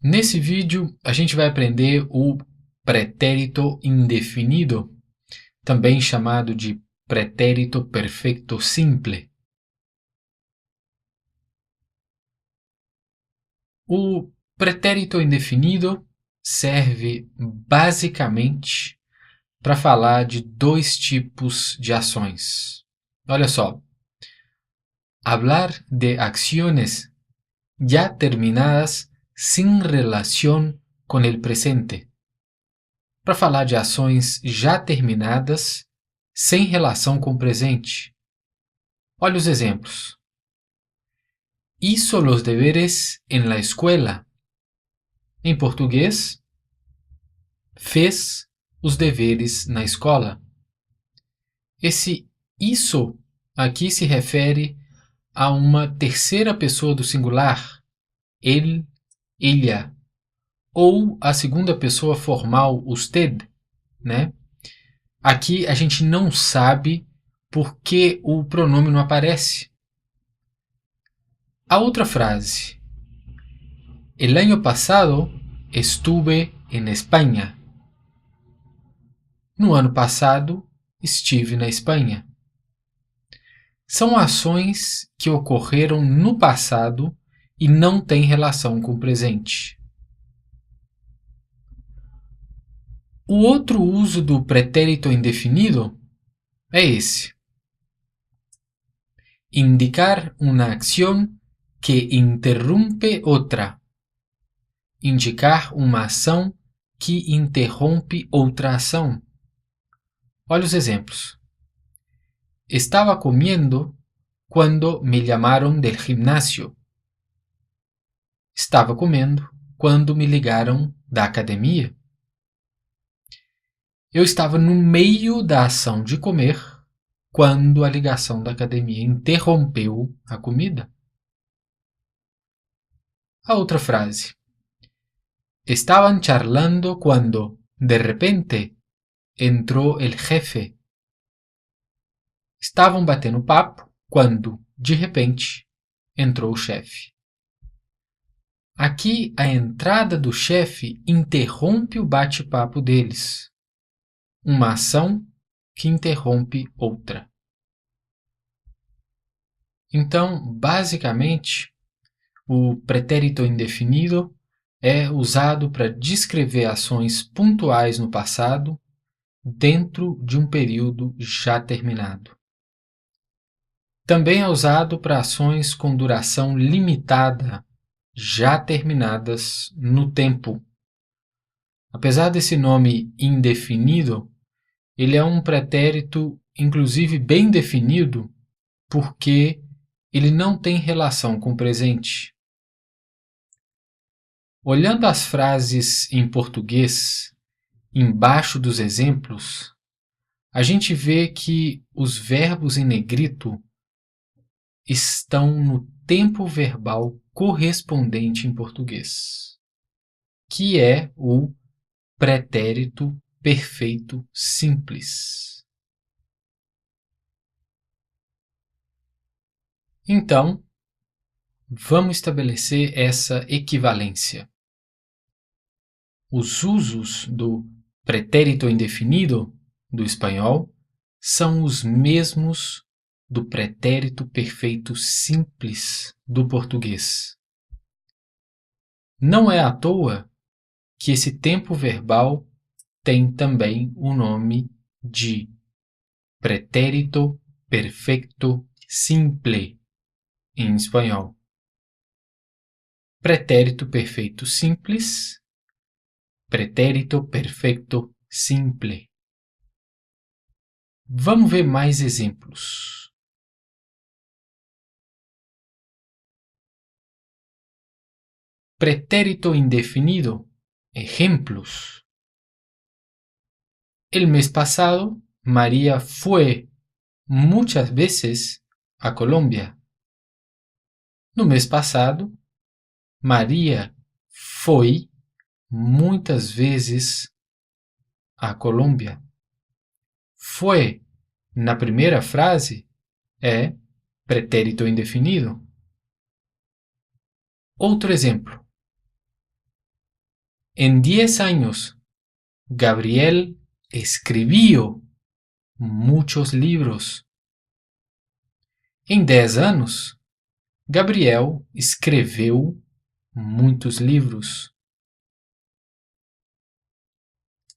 Nesse vídeo, a gente vai aprender o pretérito indefinido, também chamado de pretérito perfeito simple. O pretérito indefinido serve basicamente para falar de dois tipos de ações. Olha só, hablar de acciones ya terminadas sin relación con el presente. Para falar de ações já terminadas sem relação com o presente. Olha os exemplos. Hizo los deberes en la escuela. Em português, fez os deveres na escola. Esse hizo aqui se refere a uma terceira pessoa do singular, ele, ella, ou a segunda pessoa formal, usted, né? Aqui a gente não sabe por que o pronome não aparece. A outra frase. El año pasado estuve en España. No ano passado estive na Espanha. São ações que ocorreram no passado e não têm relação com o presente. O outro uso do pretérito indefinido é esse. Indicar uma ação que interrompe outra. Indicar uma ação que interrompe outra ação. Olha os exemplos. Estaba comiendo cuando me llamaron del gimnasio. Estava comendo quando me ligaram da academia. Eu estava no meio da ação de comer quando a ligação da academia interrompeu a comida. A outra frase. Estaban charlando cuando, de repente, entró el jefe. Estavam batendo papo quando, de repente, entrou o chefe. Aqui, a entrada do chefe interrompe o bate-papo deles. Uma ação que interrompe outra. Então, basicamente, o pretérito indefinido é usado para descrever ações pontuais no passado dentro de um período já terminado. Também é usado para ações com duração limitada, já terminadas no tempo. Apesar desse nome indefinido, ele é um pretérito, inclusive bem definido, porque ele não tem relação com o presente. Olhando as frases em português, embaixo dos exemplos, a gente vê que os verbos em negrito estão no tempo verbal correspondente em português, que é o pretérito perfeito simples. Então, vamos estabelecer essa equivalência. Os usos do pretérito indefinido do espanhol são os mesmos do pretérito perfeito simples do português. Não é à toa que esse tempo verbal tem também o nome de pretérito perfeito simple em espanhol. Pretérito perfeito simples, pretérito perfeito simple. Vamos ver mais exemplos. Pretérito indefinido. Ejemplos. El mes pasado, María fue muchas veces a Colombia. No mês passado, Maria foi muitas vezes à Colômbia. Foi, na primeira frase, é pretérito indefinido. Outro exemplo. En 10 años, Gabriel escribió muchos libros. Em 10 anos, Gabriel escreveu muitos livros.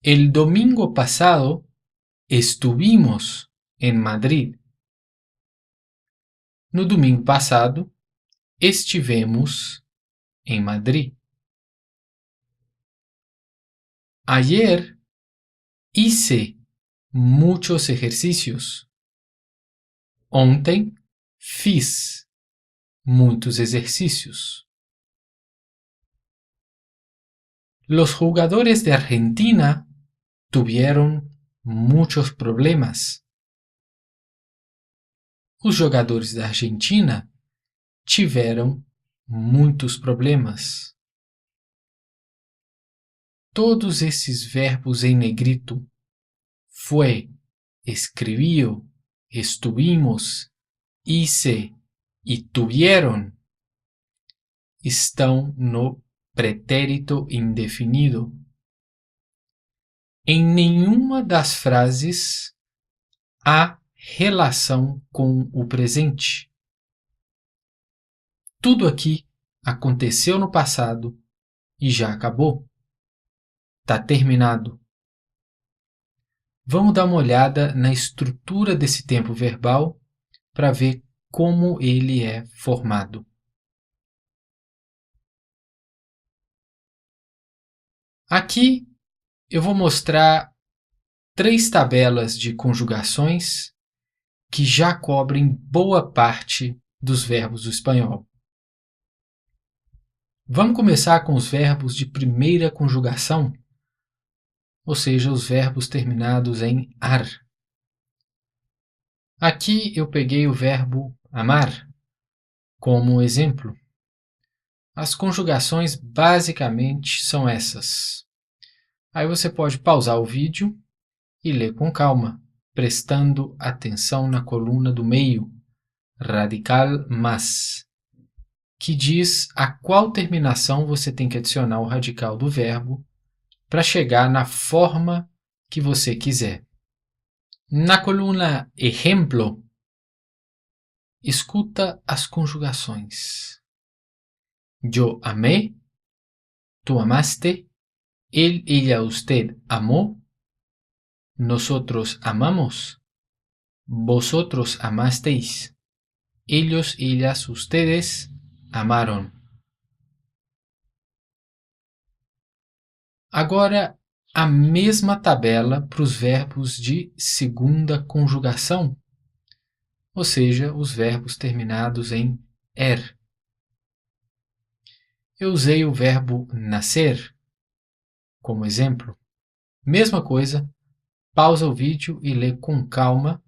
El domingo pasado estuvimos en Madrid. No domingo passado, estivemos em Madrid. Ayer hice muchos ejercicios. Ontem fiz muitos exercícios. Los jugadores de Argentina tuvieron muchos problemas. Os jogadores da Argentina tiveram muitos problemas. Todos esses verbos em negrito, fue, escribió, estuvimos, hice e tuvieron, estão no pretérito indefinido. Em nenhuma das frases há relação com o presente. Tudo aqui aconteceu no passado e já acabou. Está terminado. Vamos dar uma olhada na estrutura desse tempo verbal para ver como ele é formado. Aqui eu vou mostrar 3 tabelas de conjugações que já cobrem boa parte dos verbos do espanhol. Vamos começar com os verbos de primeira conjugação, ou seja, os verbos terminados em ar. Aqui eu peguei o verbo amar como exemplo. As conjugações basicamente são essas. Aí você pode pausar o vídeo e ler com calma, prestando atenção na coluna do meio, radical más, que diz a qual terminação você tem que adicionar o radical do verbo para chegar na forma que você quiser. Na coluna ejemplo, escuta as conjugações. Yo amé, tú amaste, él, ella, usted amó, nosotros amamos, vosotros amasteis, ellos, ellas, ustedes amaron. Agora, a mesma tabela para os verbos de segunda conjugação, ou seja, os verbos terminados em er. Eu usei o verbo nascer como exemplo. Mesma coisa, pausa o vídeo e lê com calma,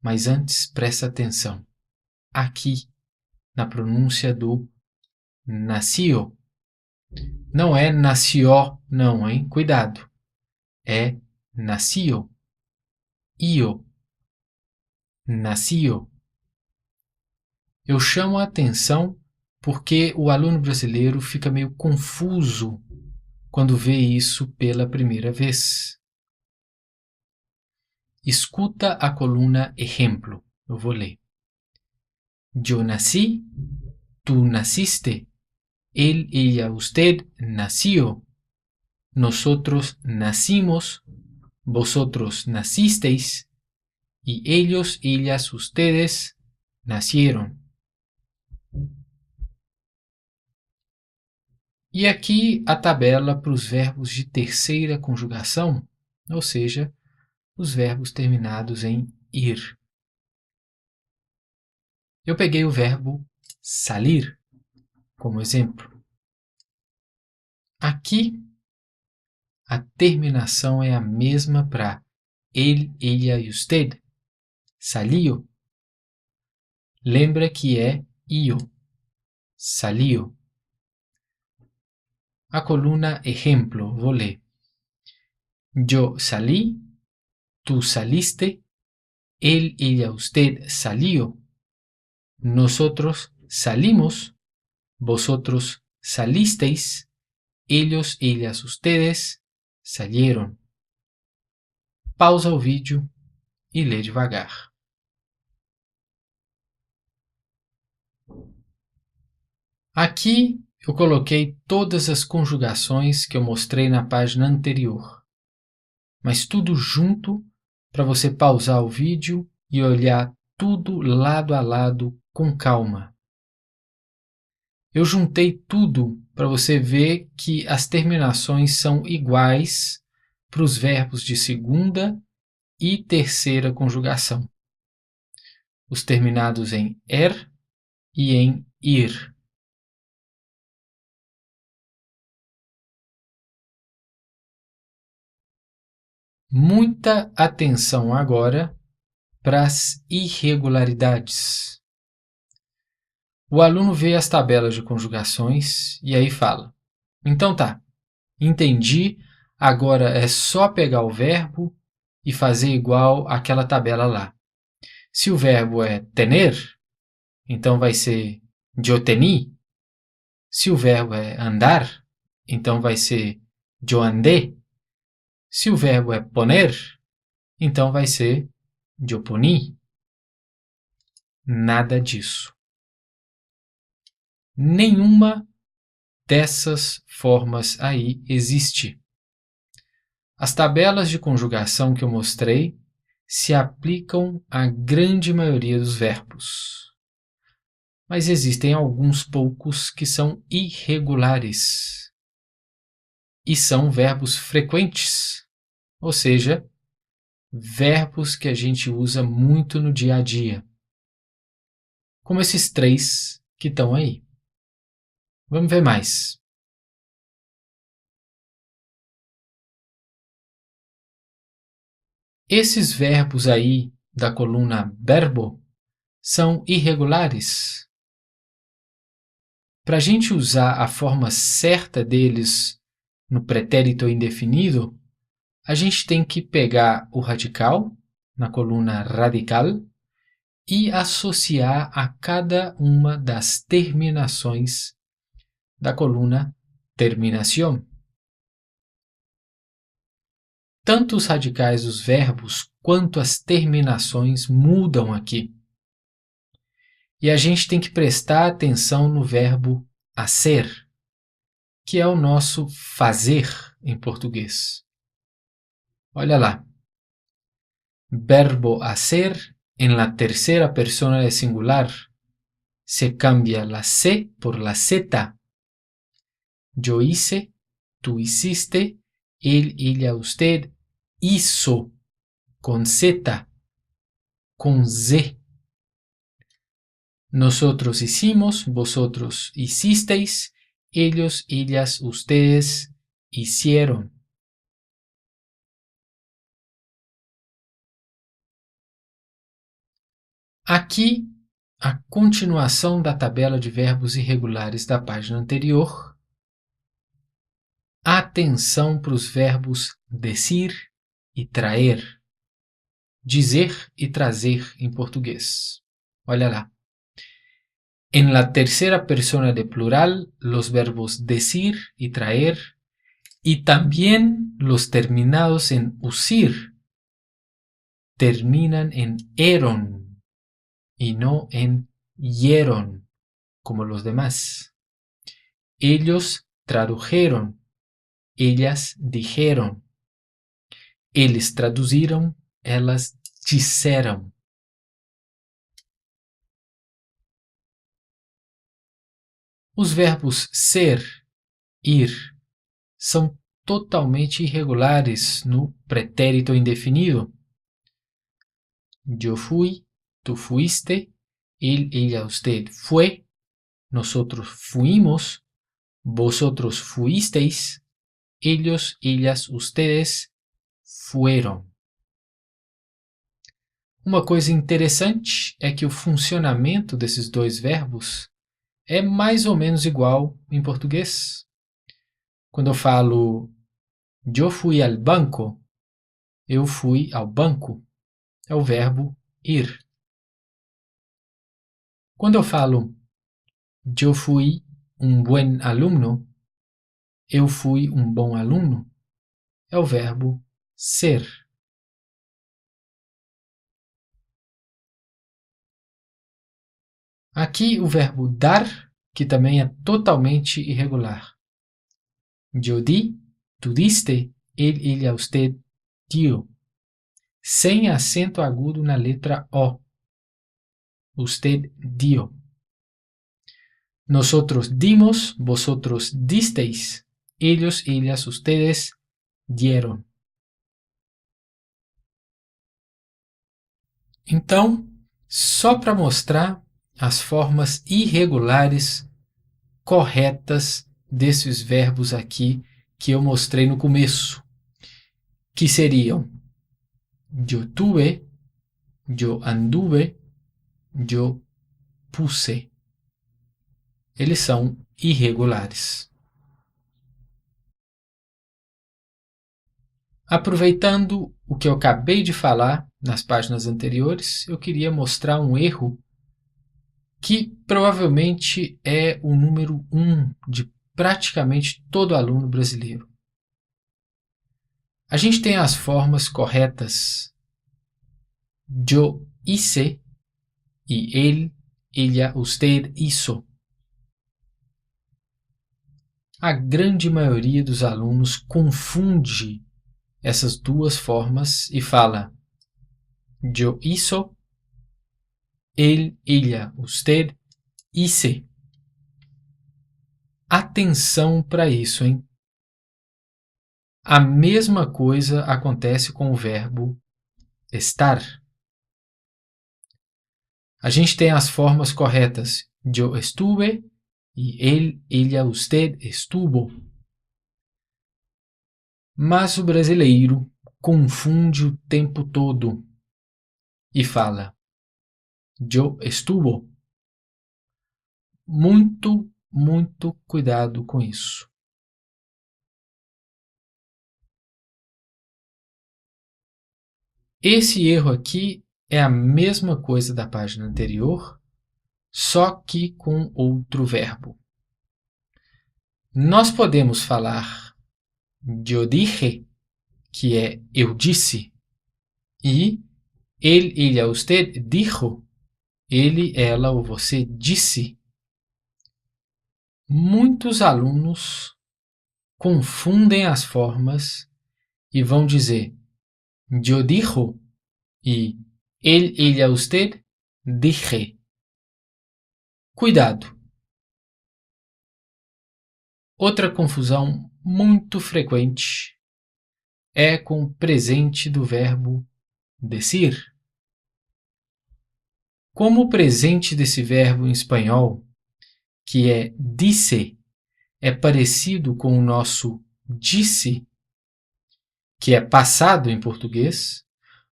mas antes presta atenção. Aqui, na pronúncia do nació. Não é nació, não, hein? Cuidado. É nació. Io. Nació. Eu chamo a atenção porque o aluno brasileiro fica meio confuso quando vê isso pela primeira vez. Escuta a coluna ejemplo. Eu vou ler. Yo nací, tú naciste, él, ella, usted nació, nosotros nacimos, vosotros nacisteis, y ellos, ellas, ustedes nacieron. E aqui a tabela para os verbos de terceira conjugação, ou seja, os verbos terminados em ir. Eu peguei o verbo salir como exemplo. Aqui, a terminação é a mesma para él, ella e usted. Salió. Lembra que é io. Salió. A coluna ejemplo, vou ler. Yo salí, tú saliste, él, ella, usted salió, nosotros salimos, vosotros salisteis, ellos, ellas, ustedes salieron. Pausa o vídeo e lê devagar. Aqui eu coloquei todas as conjugações que eu mostrei na página anterior, mas tudo junto para você pausar o vídeo e olhar tudo lado a lado com calma. Eu juntei tudo para você ver que as terminações são iguais para os verbos de segunda e terceira conjugação. Os terminados em er e em ir. Muita atenção agora para as irregularidades. O aluno vê as tabelas de conjugações e aí fala: então tá, entendi, agora é só pegar o verbo e fazer igual àquela tabela lá. Se o verbo é tener, então vai ser yo tení. Se o verbo é andar, então vai ser yo andé. Se o verbo é poner, então vai ser yo poní. Nada disso. Nenhuma dessas formas aí existe. As tabelas de conjugação que eu mostrei se aplicam à grande maioria dos verbos. Mas existem alguns poucos que são irregulares. E são verbos frequentes, ou seja, verbos que a gente usa muito no dia a dia. Como esses 3 que estão aí. Vamos ver mais. Esses verbos aí da coluna verbo são irregulares. Para a gente usar a forma certa deles no pretérito indefinido, a gente tem que pegar o radical, na coluna radical, e associar a cada uma das terminações da coluna terminação. Tanto os radicais dos verbos quanto as terminações mudam aqui. E a gente tem que prestar atenção no verbo hacer, que é o nosso fazer em português. Olha lá. Verbo hacer en la tercera persona de singular. Se cambia la C por la Z. Yo hice, tú hiciste, él, ella, usted hizo, con Z, con Z. Nosotros hicimos, vosotros hicisteis, ellos, ellas, ustedes hicieron. Aqui, a continuação da tabela de verbos irregulares da página anterior. Atenção para os verbos decir e traer. Dizer e trazer em português. Olha lá. En la tercera persona de plural, los verbos decir y traer, y también los terminados en usir, terminan en eron y no en hieron, como los demás. Ellos tradujeron, ellas dijeron. Eles traduziram, elas disseram. Os verbos ser, ir, são totalmente irregulares no pretérito indefinido. Yo fui, tú fuiste, él, ella, usted fue, nosotros fuimos, vosotros fuisteis, ellos, ellas, ustedes fueron. Uma coisa interessante é que o funcionamento desses dois verbos é mais ou menos igual em português. Quando eu falo yo fui al banco, eu fui ao banco, é o verbo ir. Quando eu falo yo fui un buen alumno, eu fui um bom aluno é o verbo ser. Aqui o verbo dar, que também é totalmente irregular. Eu di, tu diste, ele, ella, usted, dio. Sem acento agudo na letra O. Usted dio. Nosotros dimos, vosotros disteis. Ellos, ellas, ustedes dieron. Então, só para mostrar as formas irregulares corretas desses verbos aqui que eu mostrei no começo, que seriam yo tuve, yo anduve, yo puse. Eles são irregulares. Aproveitando o que eu acabei de falar nas páginas anteriores, eu queria mostrar um erro que provavelmente é o número 1 de praticamente todo aluno brasileiro. A gente tem as formas corretas yo hice e él, ella, usted hizo. A grande maioria dos alunos confunde essas duas formas e fala yo hizo, él, ella, usted, hice. Atenção para isso, hein? A mesma coisa acontece com o verbo estar. A gente tem as formas corretas yo estuve e él, ella, usted estuvo. Mas o brasileiro confunde o tempo todo e fala yo estuvo. Muito cuidado com isso. Esse erro aqui é a mesma coisa da página anterior, só que com outro verbo. Nós podemos falar yo dije, que é eu disse, e él, ella, usted dijo, ele, ela ou você disse. Muitos alunos confundem as formas e vão dizer yo dijo e él, ella, usted dije. Cuidado! Outra confusão muito frequente é com o presente do verbo decir. Como o presente desse verbo em espanhol, que é disse, é parecido com o nosso disse, que é passado em português,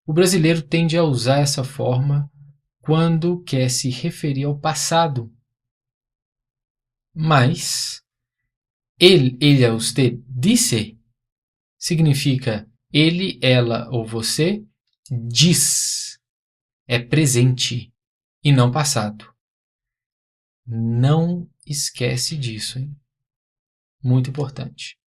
o brasileiro tende a usar essa forma quando quer se referir ao passado. Mas él, ella, usted disse significa ele, ela ou você diz. É presente e não passado. Não esquece disso, hein? Muito importante.